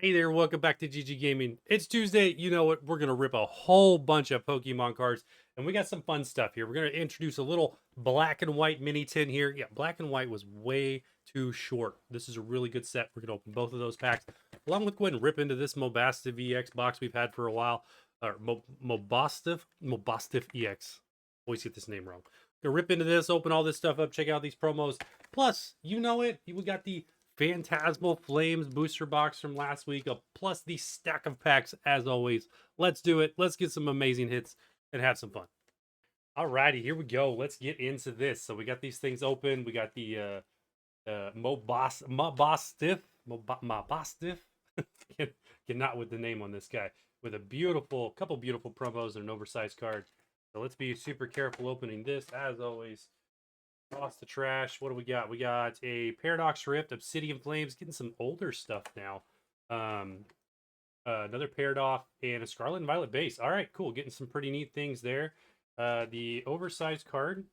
Hey there, welcome back to GG Gaming. It's Tuesday. You know what? We're going to rip a whole bunch of Pokemon cards, and we got some fun stuff here. We're going to introduce a little black and white mini tin here. Yeah, black and white was way too short. This is a really good set. We're going to open both of those packs, along with go ahead and rip into this Mabosstiff EX box we've had for a while. Or Mabosstiff EX. Always get this name wrong. Gonna rip into this, open all this stuff up, check out these promos. Plus, you know it, we got the Phantasmal Flames booster box from last week, plus the stack of packs as always. Let's do it. Let's get some amazing hits and have some fun. Alrighty, here we go. Let's get into this. So we got these things open. We got the Mabosstiff. Cannot with the name on this guy. With a couple beautiful promos and an oversized card. So let's be super careful opening this as always. Toss the trash. What do we got? We got a Paradox Rift, Obsidian Flames, getting some older stuff now. Another Paradox and a Scarlet and Violet base. All right, cool. Getting some pretty neat things there. The oversized card. Of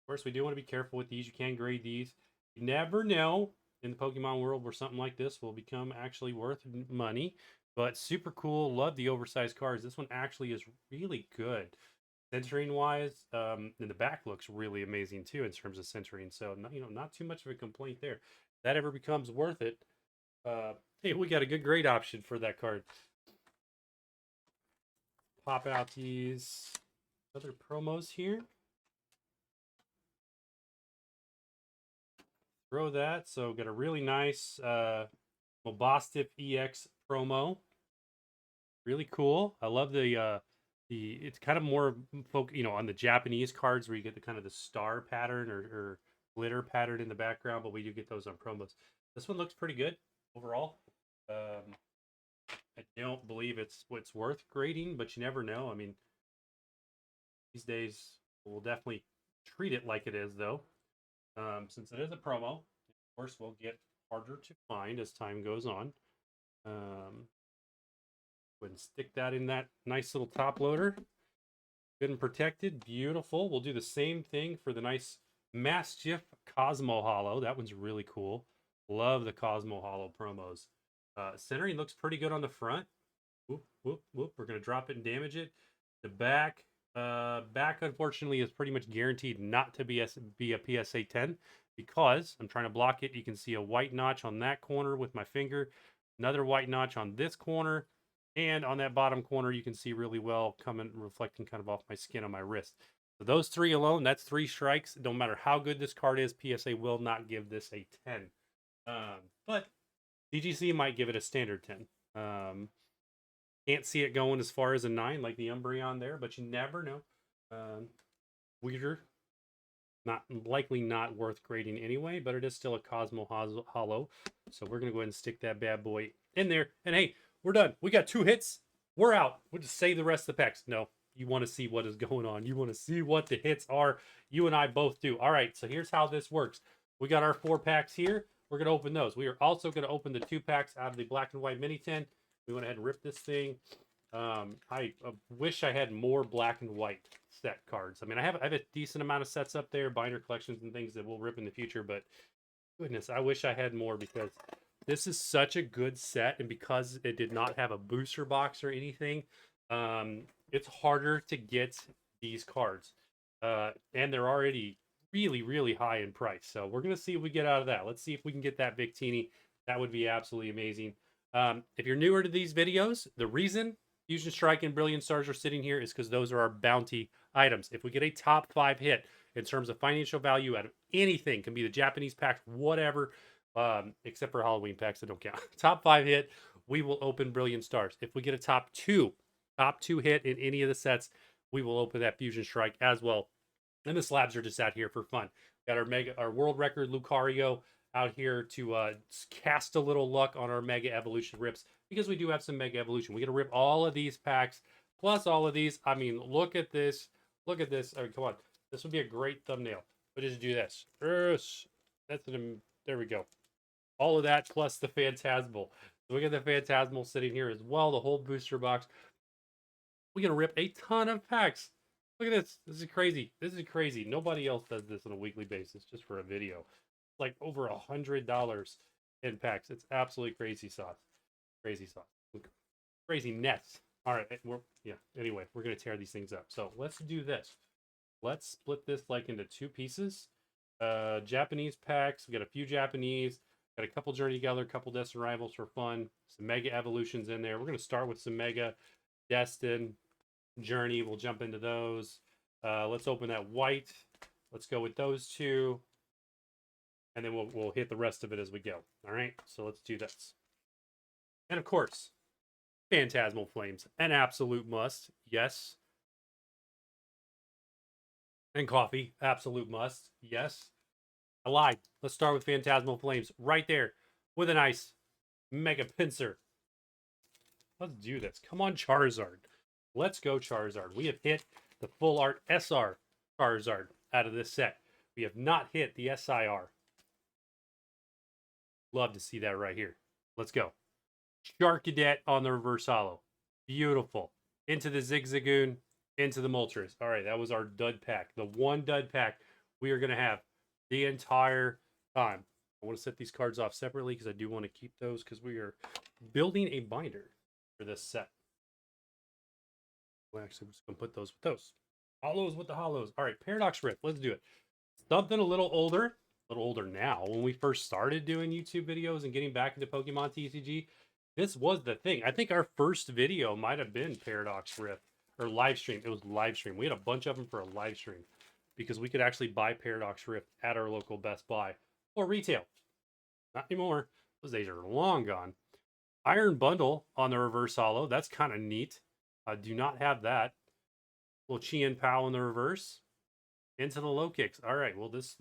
course, we do want to be careful with these. You can grade these. You never know in the Pokemon world where something like this will become actually worth money. But super cool. Love the oversized cards. This one actually is really good centering wise. And the back looks really amazing too in terms of centering. So not too much of a complaint there. If that ever becomes worth it, hey, we got a good grade option for that card. Pop out these other promos here. Throw that. So got a really nice Mabosstiff EX promo. Really cool. I love the it's kind of more on the Japanese cards where you get the kind of the star pattern or glitter pattern in the background, but we do get those on promos. This one looks pretty good overall. I don't believe it's what's worth grading, but you never know. I mean, these days we'll definitely treat it like it is, though. Since it is a promo, of course, will get harder to find as time goes on. Go ahead and stick that in that nice little top loader. Good and protected. Beautiful. We'll do the same thing for the nice Mabosstiff Cosmo Hollow. That one's really cool. Love the Cosmo Hollow promos. Centering looks pretty good on the front. Whoop, whoop, whoop. We're going to drop it and damage it. The back, unfortunately, is pretty much guaranteed not to be a PSA 10 because I'm trying to block it. You can see a white notch on that corner with my finger. Another white notch on this corner. And on that bottom corner, you can see really well reflecting kind of off my skin on my wrist. So those three alone, that's 3 strikes. No matter how good this card is, PSA will not give this a 10. But DGC might give it a standard 10. Can't see it going as far as a 9 like the Umbreon there, but you never know. Weirder. Likely not worth grading anyway, but it is still a Cosmo Hollow. So we're going to go ahead and stick that bad boy in there. And hey, we're done. We got 2 hits. We're out. We'll just save the rest of the packs. No, you want to see what is going on. You want to see what the hits are. You and I both do. All right, so here's how this works. We got our 4 packs here. We're going to open those. We are also going to open the 2 packs out of the black and white mini tin. We went ahead and ripped this thing. I wish I had more black and white set cards. I mean, I have a decent amount of sets up there, binder collections and things that we'll rip in the future, but goodness, I wish I had more because this is such a good set, and because it did not have a booster box or anything, it's harder to get these cards. And they're already really, really high in price. So we're going to see what we get out of that. Let's see if we can get that Victini. That would be absolutely amazing. If you're newer to these videos, the reason Fusion Strike and Brilliant Stars are sitting here is because those are our bounty items. If we get a top 5 hit in terms of financial value out of anything, can be the Japanese packs, whatever, except for Halloween packs that don't count. Top 5 hit, we will open Brilliant Stars. If we get a top 2 hit in any of the sets, we will open that Fusion Strike as well. And the slabs are just out here for fun. Got our world record Lucario out here to cast a little luck on our Mega Evolution rips because we do have some Mega Evolution. We're going to rip all of these packs plus all of these. I mean, look at this. Look at this. All right, come on. This would be a great thumbnail. But just do this. There we go. All of that plus the Phantasmal. So we got the Phantasmal sitting here as well. The whole booster box. We're going to rip a ton of packs. Look at this. This is crazy. This is crazy. Nobody else does this on a weekly basis just for a video. Like over $100 in packs. It's absolutely crazy sauce. Crazy sauce. Crazy nets. All right, anyway, we're gonna tear these things up. So let's do this. Let's split this like into two pieces. Japanese packs. We got a few Japanese. Got a couple Journey Together, a couple Destined Rivals for fun. Some Mega Evolutions in there. We're gonna start with some Mega Destined Journey. We'll jump into those. Let's open that white. Let's go with those two, and then we'll hit the rest of it as we go. All right. So let's do this. And of course, Phantasmal Flames, an absolute must. Yes. And coffee, absolute must. Yes. I lied. Let's start with Phantasmal Flames right there with a nice Mega Pincer. Let's do this. Come on, Charizard. Let's go, Charizard. We have hit the full art SR Charizard out of this set. We have not hit the SIR. Love to see that right here. Let's go. Charcadet on the reverse holo. Beautiful. Into the Zigzagoon, into the Moltres. All right, that was our dud pack. The one dud pack we are going to have the entire time. I want to set these cards off separately because I do want to keep those because we are building a binder for this set. Well, actually, we're just going to put those with those. Holos with the holos. All right, Paradox Rift. Let's do it. Something a little older now. When we first started doing YouTube videos and getting back into Pokemon TCG, this was the thing. I think our first video might have been Paradox Rift or live stream. It was live stream. We had a bunch of them for a live stream because we could actually buy Paradox Rift at our local Best Buy or retail. Not anymore. Those days are long gone. Iron Bundle on the reverse holo. That's kind of neat. I do not have that. Little Chien Pao in the reverse. Into the low kicks. All right. Well, this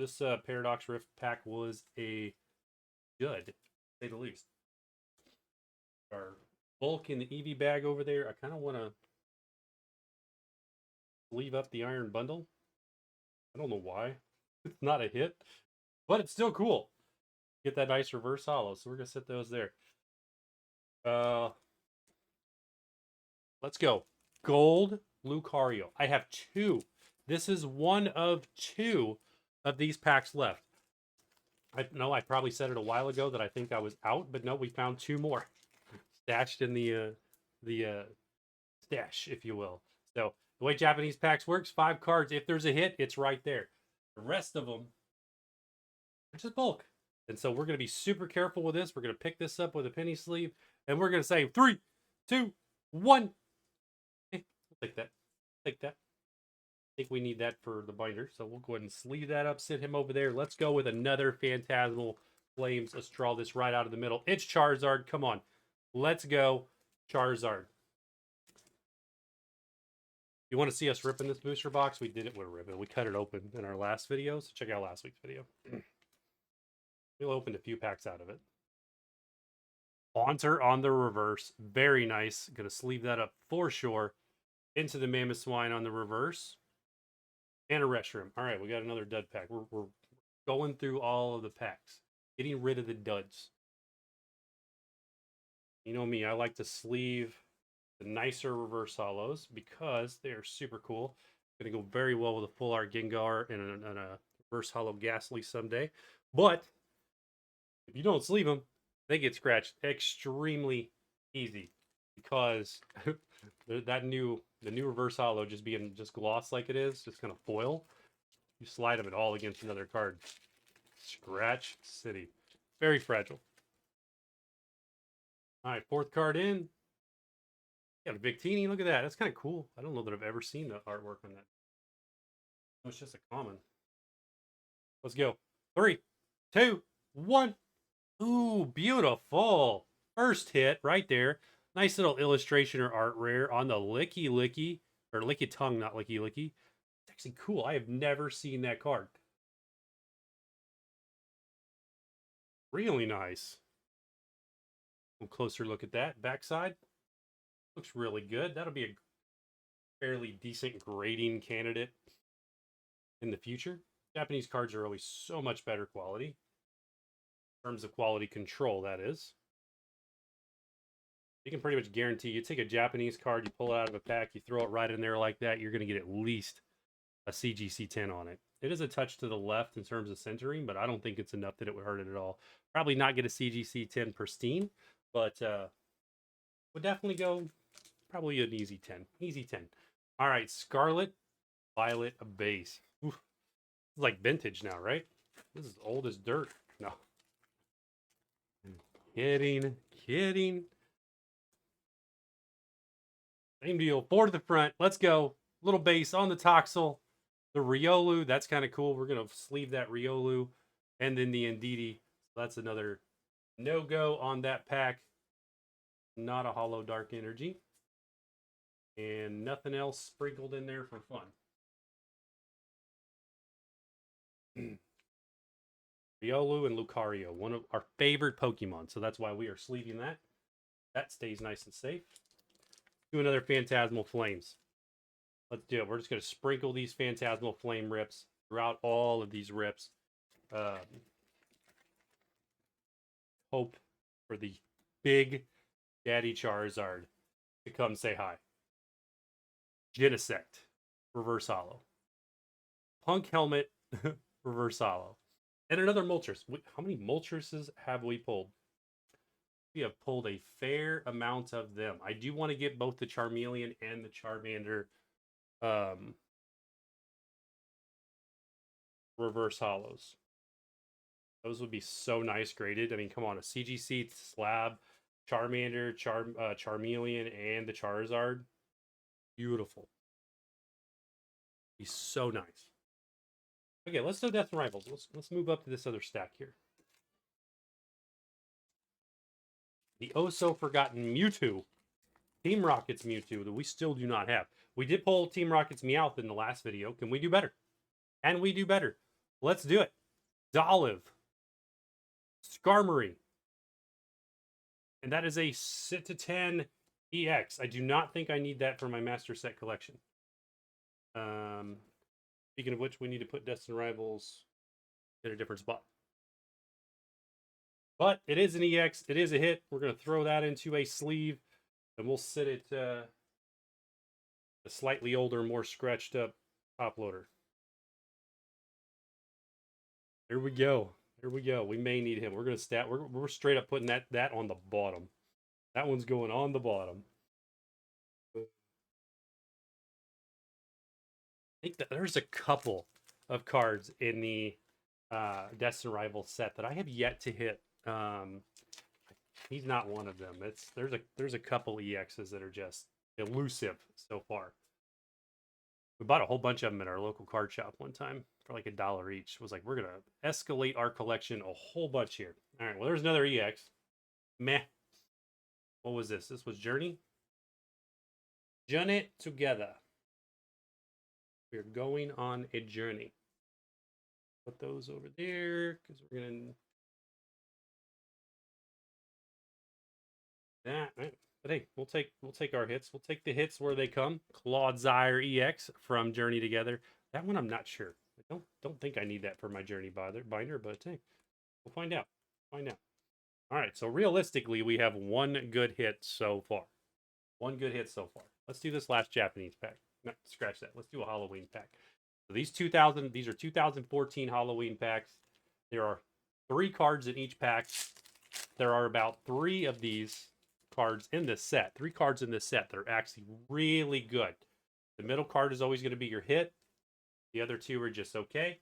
Paradox Rift pack was a good, to say the least. Our bulk in the EV bag over there. I kind of want to leave up the Iron Bundle. I don't know why. It's not a hit, but it's still cool. Get that nice reverse holo. So we're going to set those there. Let's go. Gold Lucario. I have two. This is one of two of these packs left. I know I probably said it a while ago that I think I was out, but no, we found two more stashed in the stash, if you will. So the way Japanese packs works, 5 cards. If there's a hit, it's right there. The rest of them are just bulk. And so we're going to be super careful with this. We're going to pick this up with a penny sleeve, and we're going to say 3, 2, 1. Hey, I'll take that. Take that. I think we need that for the binder, so we'll go ahead and sleeve that up, sit him over there. Let's go with another Phantasmal Flames. Let's draw this right out of the middle. It's Charizard. Come on. Let's go, Charizard. You want to see us ripping this booster box? We did it with a ribbon. We cut it open in our last video, so check out last week's video. We opened a few packs out of it. Haunter on the reverse. Very nice. Going to sleeve that up for sure. Into the Mamoswine on the reverse. And a Reshiram. All right, we got another dud pack. We're going through all of the packs. Getting rid of the duds. You know me, I like to sleeve the nicer reverse holos because they're super cool. Going to go very well with a full art Gengar and a reverse holo Ghastly someday. But if you don't sleeve them, they get scratched extremely easy because the new reverse holo just being just gloss like it is, just kind of foil. You slide them at all against another card. Scratch City. Very fragile. All right, 4th card in. Got a Victini. Look at that. That's kind of cool. I don't know that I've ever seen the artwork on that. It's just a common. Let's go. 3, 2, 1. Ooh, beautiful. First hit right there. Nice little illustration or art rare on the Licky, or Lickitung, not Licky. It's actually cool. I have never seen that card. Really nice. A closer look at that. Backside. Looks really good. That'll be a fairly decent grading candidate in the future. Japanese cards are always so much better quality. In terms of quality control, that is. You can pretty much guarantee you take a Japanese card, you pull it out of a pack, you throw it right in there like that, you're going to get at least a CGC 10 on it. It is a touch to the left in terms of centering, but I don't think it's enough that it would hurt it at all. Probably not get a CGC 10 pristine, but would definitely go probably an easy 10. Easy 10. All right, Scarlet Violet base. Oof. It's like vintage now, right? This is old as dirt. No. Kidding. Kidding. Same deal. 4 to the front. Let's go. Little base on the Toxel. The Riolu. That's kind of cool. We're going to sleeve that Riolu. And then the Indeedee. So that's another no-go on that pack. Not a holo dark energy. And nothing else sprinkled in there for fun. Riolu and Lucario, one of our favorite Pokemon. So that's why we are sleeving that. That stays nice and safe. Do another Phantasmal Flames. Let's do it. We're just going to sprinkle these Phantasmal Flame rips throughout all of these rips. Hope for the big Daddy Charizard to come say hi. Genesect, reverse holo. Punk Helmet, reverse holo. And another Moltres. How many Moltres have we pulled? We have pulled a fair amount of them. I do want to get both the Charmeleon and the Charmander reverse holos. Those would be so nice graded. I mean, come on, a CGC slab, Charmander, Charmeleon, and the Charizard. Beautiful. Be so nice. Okay, let's do Death and Rivals. Let's move up to this other stack here. The oh so forgotten Mewtwo. Team Rocket's Mewtwo that we still do not have. We did pull Team Rocket's Meowth in the last video. Can we do better? Can we do better? Let's do it. Dolive. Skarmory. And that is a Sit-to-10 EX. I do not think I need that for my Master Set collection. Speaking of which, we need to put Destined Rivals in a different spot. But it is an EX. It is a hit. We're going to throw that into a sleeve. And we'll sit it a slightly older, more scratched up top loader. There we go. There we go. We may need him. We're going to stat. We're straight up putting that on the bottom. That one's going on the bottom. I think that there's a couple of cards in the Destined Rival set that I have yet to hit. He's not one of them. There's a couple EXs that are just elusive so far. We bought a whole bunch of them at our local card shop one time for like $1 each. It was like, we're gonna escalate our collection a whole bunch here. All right, well, there's another EX. Meh. What was this? This was Journey. Journey together. We're going on a journey. Put those over there because we're gonna. That, right? But hey, we'll take our hits. We'll take the hits where they come. Clodsire EX from Journey Together. That one I'm not sure. I don't think I need that for my Journey binder, but hey, we'll find out. Find out. All right, so realistically, we have one good hit so far. One good hit so far. Let's do this last Japanese pack. No, scratch that. Let's do a Halloween pack. So these are 2014 Halloween packs. There are 3 cards in each pack. There are about 3 of these cards in this set. 3 cards in this set that are actually really good. The middle card is always going to be your hit. The other 2 are just okay.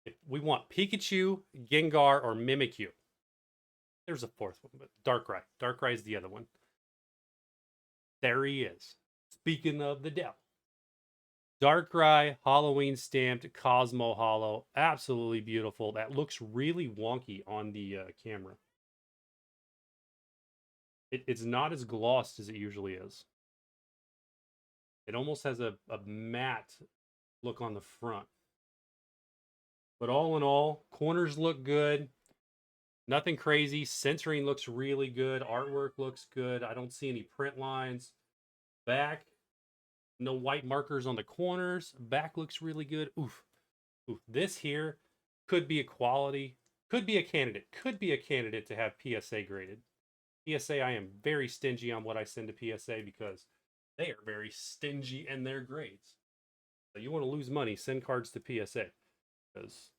If we want Pikachu, Gengar, or Mimikyu. There's a 4th one, but Darkrai. Darkrai is the other one. There he is. Speaking of the devil. Darkrai, Halloween stamped, Cosmo Holo. Absolutely beautiful. That looks really wonky on the camera. It's not as glossed as it usually is. It almost has a matte look on the front. But all in all, corners look good. Nothing crazy. Centering looks really good. Artwork looks good. I don't see any print lines. Back, no white markers on the corners. Back looks really good. Oof. Oof. This here could be a quality. Could be a candidate. Could be a candidate to have PSA graded. PSA, I am very stingy on what I send to PSA because they are very stingy in their grades. So you want to lose money, send cards to PSA because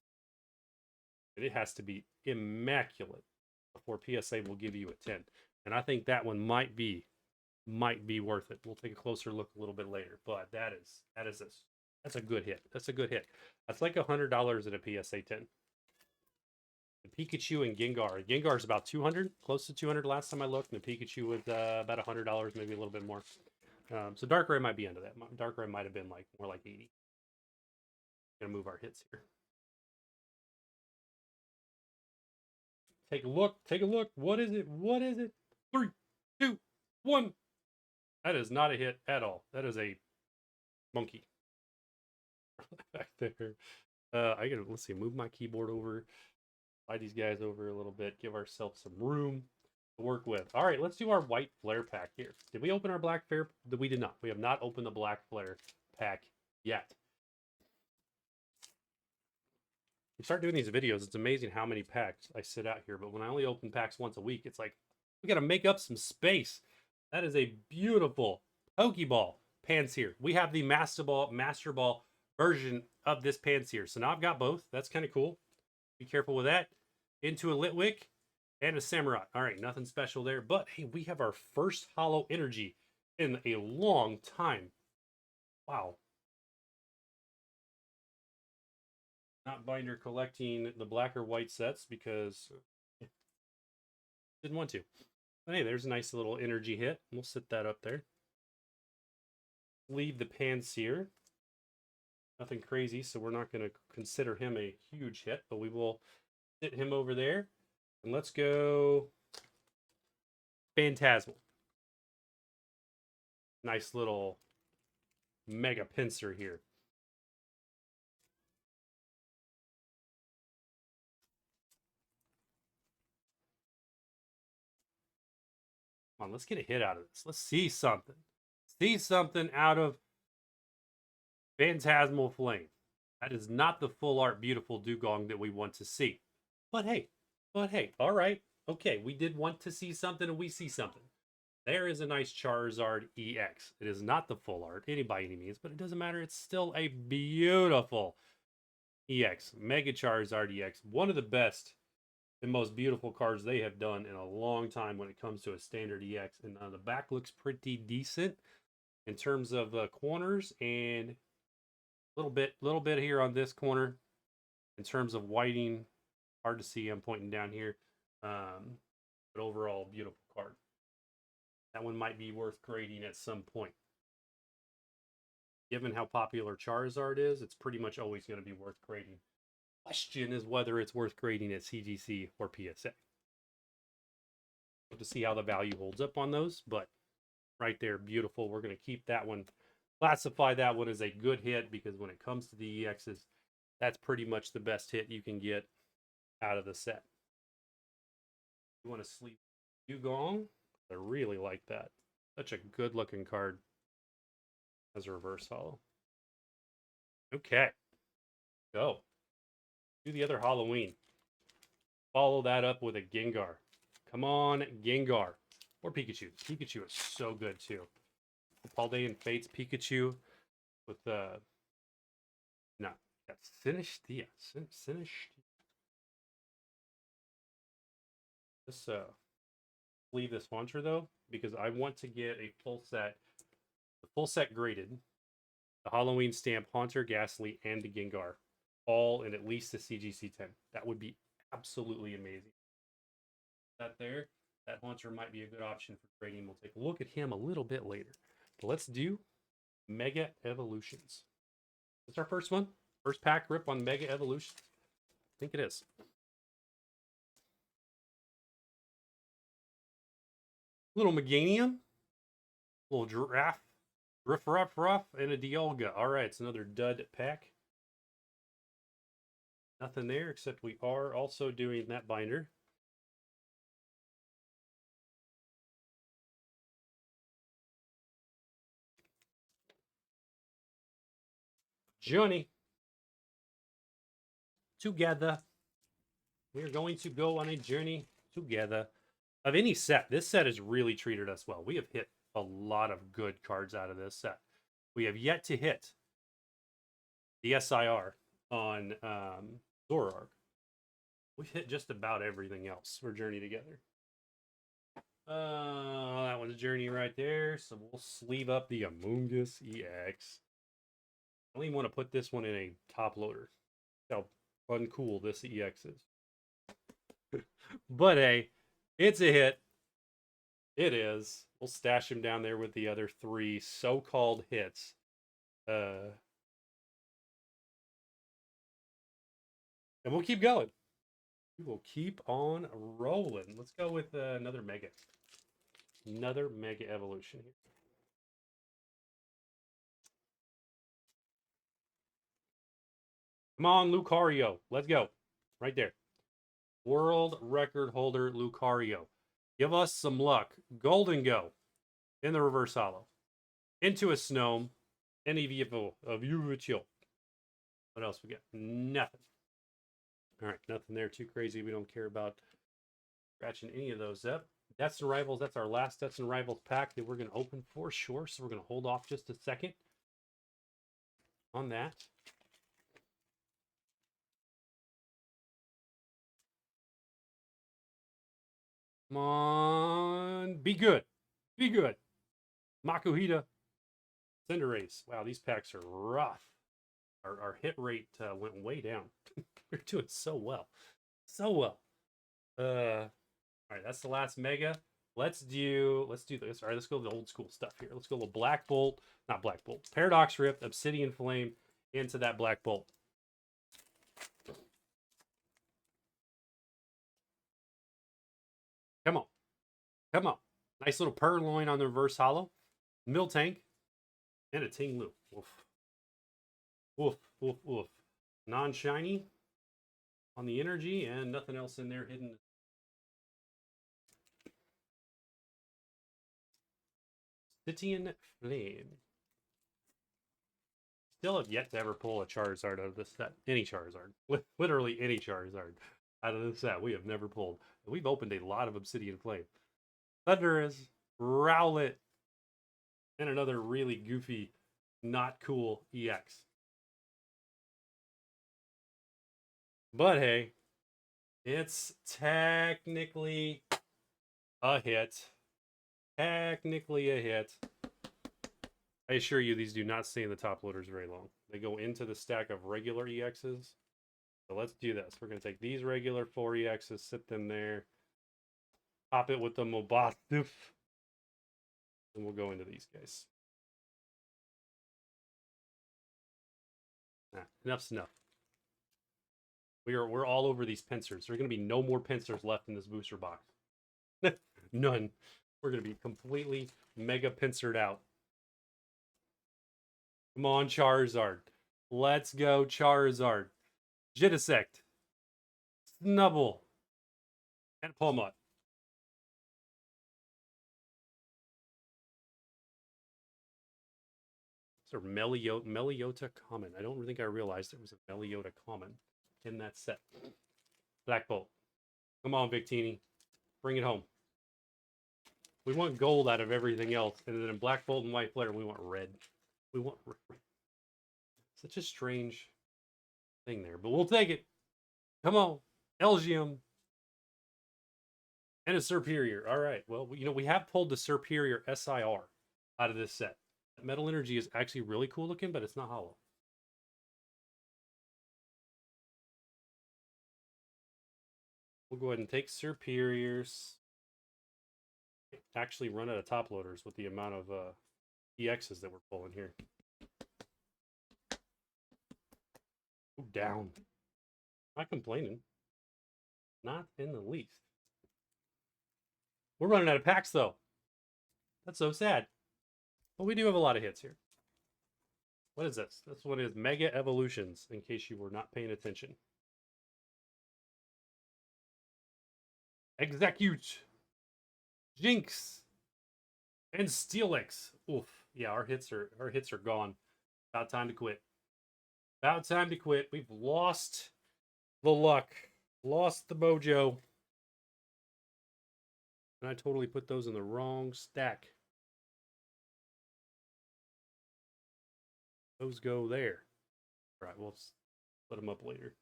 it has to be immaculate. before PSA will give you a 10. And I think that one might be worth it. We'll take a closer look a little bit later, but that's a good hit. That's a good hit. That's like $100 at a PSA 10. The Pikachu and Gengar. Gengar's about 200, close to 200 last time I looked, and the Pikachu was about $100, maybe a little bit more. So Darkrai might be under that. Darkrai might have been like more like 80. Gonna move our hits here. Take a look. Take a look. What is it? What is it? 3, 2, 1. That is not a hit at all. That is a monkey. Back there. Let's see, move my keyboard over. Slide these guys over a little bit. Give ourselves some room to work with. All right, let's do our white flare pack here. Did we open our black flare? We did not. We have not opened the black flare pack yet. We start doing these videos, it's amazing how many packs I sit out here. But when I only open packs once a week, it's like, we got to make up some space. That is a beautiful Pokeball Pansear. We have the Master Ball version of this Pansear. So now I've got both. That's kind of cool. Be careful with that. Into a Litwick and a Samurott. All right, nothing special there. But hey, we have our first holo energy in a long time. Wow. Not binder collecting the black or white sets because didn't want to. But hey, there's a nice little energy hit. We'll sit that up there. Leave the Pansear. Nothing crazy, so we're not going to consider him a huge hit, but we will sit him over there. And let's go Phantasmal. Nice little Mega Pinsir here. Come on, let's get a hit out of this. Let's see something. See something out of Phantasmal Flame. That is not the full art beautiful dugong that we want to see. But hey, all right. Okay, we did want to see something and we see something. There is a nice Charizard EX. It is not the full art, by any means, but it doesn't matter. It's still a beautiful EX. Mega Charizard EX. One of the best and most beautiful cards they have done in a long time when it comes to a standard EX. And the back looks pretty decent in terms of corners, and a little bit here on this corner in terms of whiting. Hard to see. I'm pointing down here. But overall, beautiful card. That one might be worth grading at some point. Given how popular Charizard is, it's pretty much always going to be worth grading. Question is whether it's worth grading at CGC or PSA. We'll have to see how the value holds up on those, but right there, beautiful. We're going to keep that one, classify that one as a good hit, because when it comes to the EXs, that's pretty much the best hit you can get out of the set. You want to sleep Dugong? I really like that. Such a good looking card as a reverse holo. Okay. Go. Do the other Halloween. Follow that up with a Gengar. Come on, Gengar. Or Pikachu. Pikachu is so good too. Paldean Fates Pikachu with the Synestia. Let's leave this Haunter though, because I want to get a full set, the full set graded, the Halloween stamp Haunter, Ghastly, and the Gengar, all in at least a CGC 10. That would be absolutely amazing. That there, that Haunter might be a good option for grading. We'll take a look at him a little bit later. But let's do Mega Evolutions. Is our first one? First pack rip on Mega Evolutions? I think it is. Little Meganium, little Giraffe, Riff, and a Dialga. All right, it's another dud pack. Nothing there, except we are also doing that binder. Journey. Together. We are going to go on a journey together. Of any set, this set has really treated us well. We have hit a lot of good cards out of this set. We have yet to hit the SIR on Zoroark. We've hit just about everything else for Journey together. That was Journey right there. So we'll sleeve up the Among Us EX. I don't even want to put this one in a top loader. How uncool this EX is. But hey, it's a hit. It is. We'll stash him down there with the other 3 so-called hits. And we'll keep going. We will keep on rolling. Let's go with another Mega. Another Mega Evolution here. Come on, Lucario. Let's go. Right there. World record holder Lucario. Give us some luck. Golden Go in the reverse hollow. Into a Snom. Any vehicle of Uvuchil. What else we got? Nothing. All right, nothing there too crazy. We don't care about scratching any of those up. Deaths and Rivals, that's our last Deaths and Rivals pack that we're going to open for sure. So we're going to hold off just a second on that. Come on. Be good. Be good. Makuhita. Cinderace. Wow, these packs are rough. Our hit rate went way down. We're doing so well. So well. All right, that's the last Mega. Let's do this. All right, let's go to the old school stuff here. Let's go with Black Bolt, not Black Bolt, Paradox Rift, Obsidian Flame into that Black Bolt. Come on. Come on. Nice little Purloin on the reverse hollow. Miltank. And a Ting-Lu. Woof. Woof, woof, woof. Non-shiny on the energy and nothing else in there hidden. Obsidian Flame. Still have yet to ever pull a Charizard out of this set. Any Charizard. Literally any Charizard out of this set. We have never pulled. We've opened a lot of Obsidian Flame. Thundurus, Rowlet, and another really goofy, not cool EX. But hey, it's technically a hit. Technically a hit. I assure you, these do not stay in the top loaders very long. They go into the stack of regular EXs. So let's do this. We're going to take these regular 4 EXs, sit them there, pop it with the Mabosstiff, and we'll go into these guys. Enough's enough. We're all over these pincers. There are going to be no more pincers left in this booster box. None. We're going to be completely mega pincered out. Come on, Charizard. Let's go, Charizard. Jitisect. Snubble. And Pawmot. It's a Meliota common. I don't think I realized there was a Meliota common in that set. Black Bolt. Come on, Victini. Bring it home. We want gold out of everything else. And then in Black Bolt and White Flare, we want red. We want red. Such a strange thing there. But we'll take it. Come on. Elgium. And a Superior. All right. Well, we have pulled the Superior SIR out of this set. Metal Energy is actually really cool looking, but it's not hollow. We'll go ahead and take Superiors. Actually run out of top loaders with the amount of EXs that we're pulling here. Ooh, down. Not complaining. Not in the least. We're running out of packs, though. That's so sad. But we do have a lot of hits here. What is this? This one is Mega Evolutions, in case you were not paying attention. Execute. Jinx. And Steelix. Oof. Yeah, our hits are gone. About time to quit. About time to quit. We've lost the luck. Lost the mojo. And I totally put those in the wrong stack. Those go there. All right, we'll split them up later.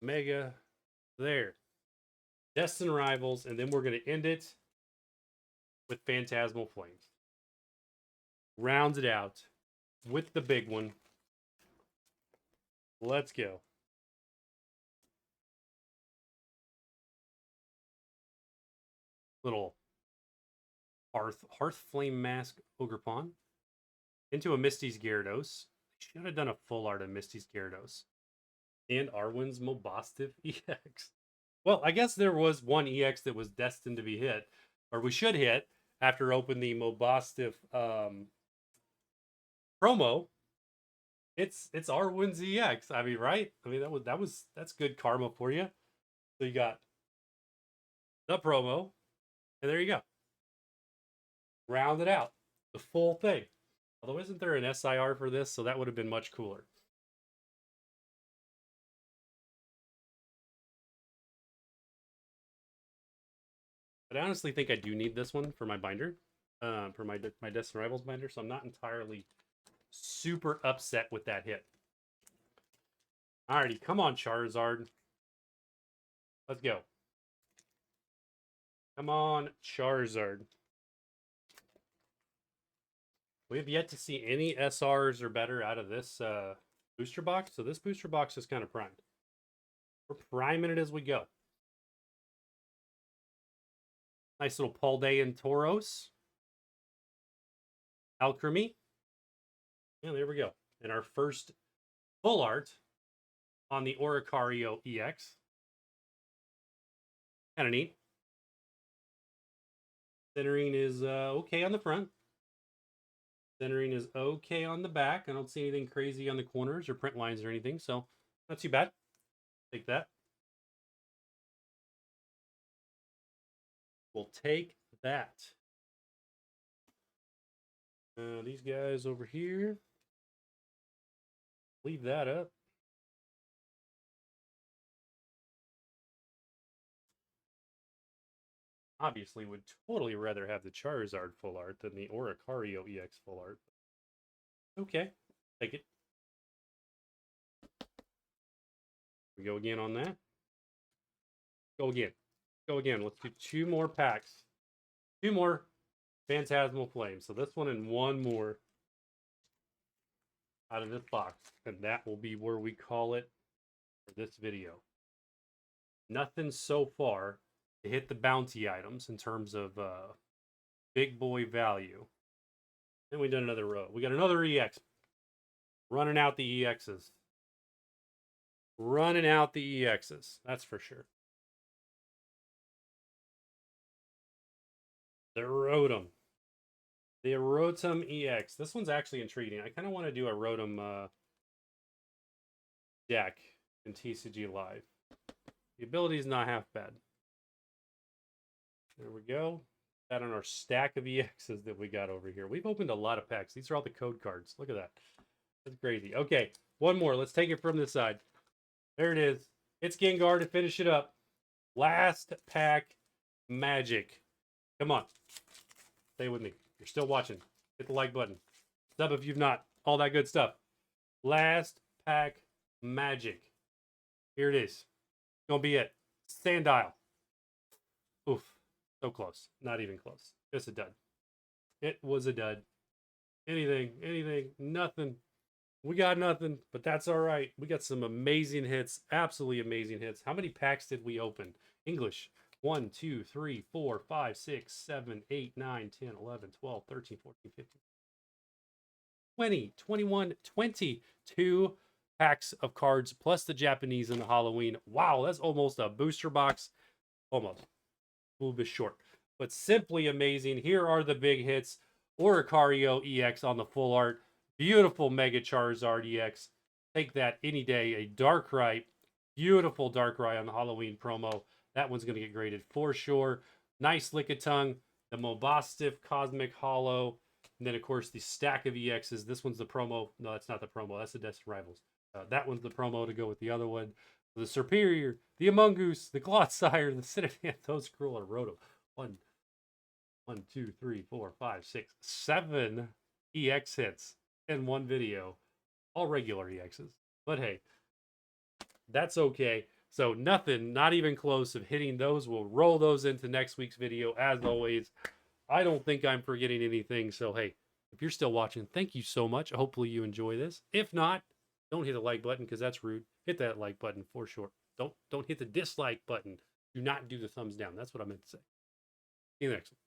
Mega There. Destined Rivals, and then we're going to end it with Phantasmal Flames. Rounds it out with the big one. Let's go. Little Hearth Flame Mask Ogerpon into a Misty's Gyarados. Should have done a full art of Misty's Gyarados. And Arwen's Mabosstiff EX. Well, I guess there was one EX that was destined to be hit, or we should hit after opening the Mabosstiff promo. It's Arwen's EX. I mean, right? I mean, that's good karma for you. So you got the promo, and there you go. Round it out. The full thing. Although, isn't there an SIR for this? So that would have been much cooler. But I honestly think I do need this one for my binder, for my Destined Rivals binder. So I'm not entirely super upset with that hit. Alrighty, come on, Charizard. Let's go. Come on, Charizard. We have yet to see any SRs or better out of this booster box. So this booster box is kind of primed. We're priming it as we go. Nice little Paldean Tauros. Alchemy. Yeah, there we go. And our first full art on the Oricario EX. Kind of neat. Centering is okay on the front. Centering is okay on the back. I don't see anything crazy on the corners or print lines or anything, so not too bad. Take that. We'll take that. These guys over here. Leave that up. Obviously, would totally rather have the Charizard full art than the Oricario EX full art. Okay, take it. We go again on that. Go again. Go again. Let's do 2 more packs. 2 more Phantasmal Flames. So this one and 1 more out of this box. And that will be where we call it for this video. Nothing so far to hit the bounty items in terms of big boy value. Then we done another row. We got another EX. Running out the EXs. Running out the EXs. That's for sure. The Rotom. The Rotom EX. This one's actually intriguing. I kind of want to do a Rotom deck in TCG Live. The ability is not half bad. There we go. That on our stack of EXs that we got over here. We've opened a lot of packs. These are all the code cards. Look at that. That's crazy. Okay, one more. Let's take it from this side. There it is. It's Gengar to finish it up. Last pack magic. Come on. Stay with me. You're still watching. Hit the like button. Sub if you've not. All that good stuff. Last pack magic. Here it is. Gonna be it. Sandile. Oof. So close. Not even close. Just a dud. It was a dud. Anything, nothing. We got nothing, but that's all right. We got some amazing hits. Absolutely amazing hits. How many packs did we open? English. 1, 2, 3, 4, 5, 6, 7, 8, 9, 10, 11, 12, 13, 14, 15, 20, 21, 22 packs of cards plus the Japanese and the Halloween. Wow, that's almost a booster box. Almost. A little bit short, but simply amazing. Here are the big hits. Oricario EX on the full art. Beautiful Mega Charizard EX. Take that any day. A Darkrai. Beautiful Darkrai on the Halloween promo. That one's going to get graded for sure. Nice Lickitung. The Mabosstiff Cosmic Hollow. And then, of course, the stack of EXs. This one's the promo. No, that's not the promo. That's the Destined Rivals. That one's the promo to go with the other one. The Superior, the Amoonguss, the Glotsire, the Citadel, those Cruel Rotom. 1, 2, 3, 4, 5, 6, 7 EX hits in one video. All regular EXs. But hey, that's okay. So nothing, not even close of hitting those. We'll roll those into next week's video. As always, I don't think I'm forgetting anything. So, hey, if you're still watching, thank you so much. Hopefully you enjoy this. If not, don't hit the like button because that's rude. Hit that like button for sure. Don't hit the dislike button. Do not do the thumbs down. That's what I meant to say. See you next one.